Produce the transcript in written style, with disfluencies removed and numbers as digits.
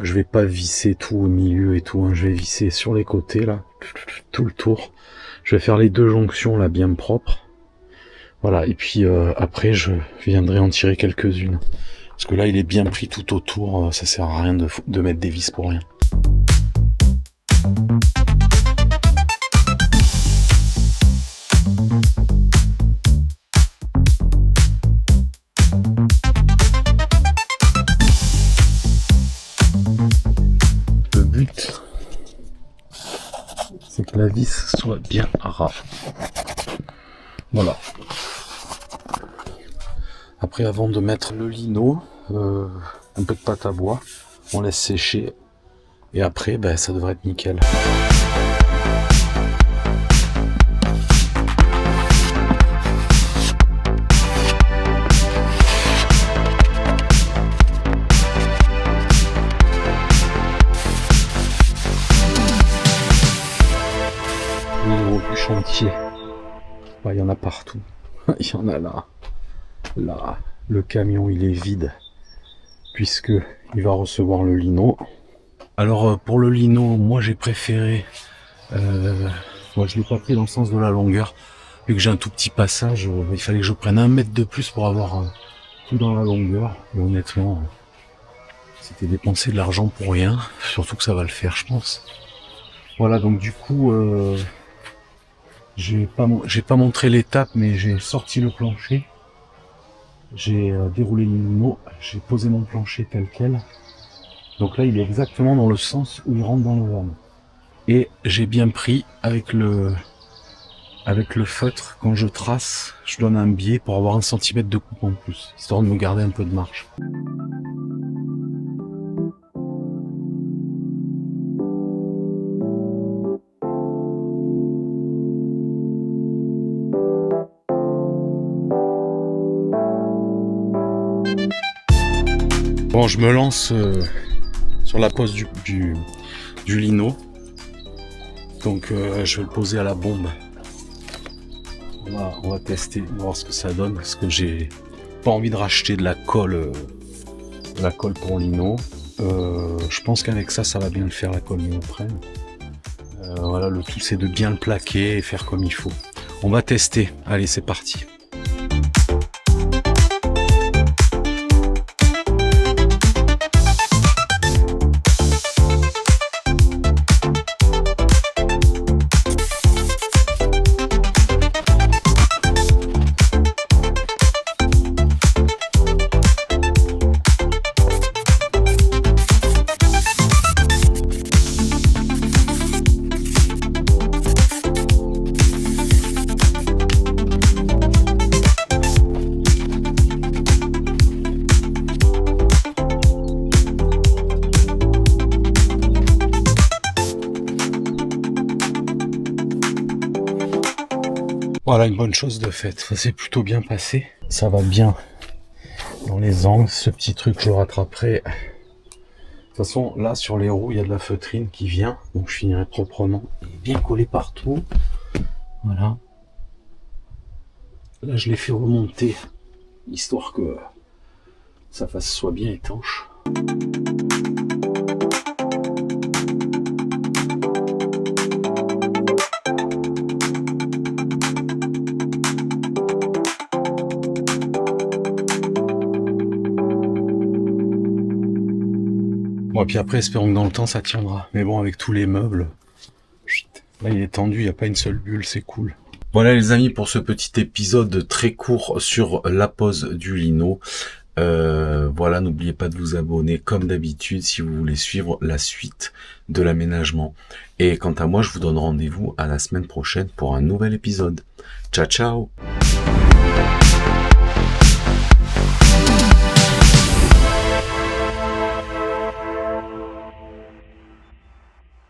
Je vais pas visser tout au milieu et tout, hein. Je vais visser sur les côtés là, tout le tour. Je vais faire les 2 jonctions là bien propres. Voilà, et puis après je viendrai en tirer quelques-unes. Parce que là il est bien pris tout autour, ça sert à rien de mettre des vis pour rien. Le but, c'est que la vis soit bien ras. Voilà. Après, avant de mettre le lino, un peu de pâte à bois, on laisse sécher. Et après, ben, ça devrait être nickel. Niveau du chantier, il y en a partout. Il y en a là. Là, le camion il est vide puisque il va recevoir le lino. Alors pour le lino, moi j'ai préféré, moi je l'ai pas pris dans le sens de la longueur, vu que j'ai un tout petit passage, il fallait que je prenne 1 mètre de plus pour avoir tout dans la longueur. Et honnêtement, c'était dépenser de l'argent pour rien, surtout que ça va le faire, je pense. Voilà, donc du coup, j'ai pas montré l'étape, mais j'ai sorti le plancher. J'ai déroulé le lino, j'ai posé mon plancher tel quel. Donc là, il est exactement dans le sens où il rentre dans le van. Et j'ai bien pris avec le feutre, quand je trace, je donne un biais pour avoir 1 centimètre de coupe en plus, histoire de me garder un peu de marge. Bon, je me lance sur la pose du lino. Donc je vais le poser à la bombe. On va tester, voir ce que ça donne, parce que j'ai pas envie de racheter de la colle pour lino. Je pense qu'avec ça va bien le faire, la colle néoprène. Voilà, le tout c'est de bien le plaquer et faire comme il faut. On va tester. Allez, c'est parti. Voilà, une bonne chose de faite, ça s'est plutôt bien passé, ça va bien dans les angles, ce petit truc je le rattraperai. De toute façon là sur les roues il y a de la feutrine qui vient, donc je finirai proprement, bien collé partout, voilà. Là je l'ai fait remonter, histoire que sa face soit bien étanche. Bon, et puis après, espérons que dans le temps, ça tiendra. Mais bon, avec tous les meubles, là, il est tendu, il n'y a pas une seule bulle, c'est cool. Voilà les amis, pour ce petit épisode très court sur la pose du lino. Voilà, n'oubliez pas de vous abonner comme d'habitude si vous voulez suivre la suite de l'aménagement. Et quant à moi, je vous donne rendez-vous à la semaine prochaine pour un nouvel épisode. Ciao, ciao!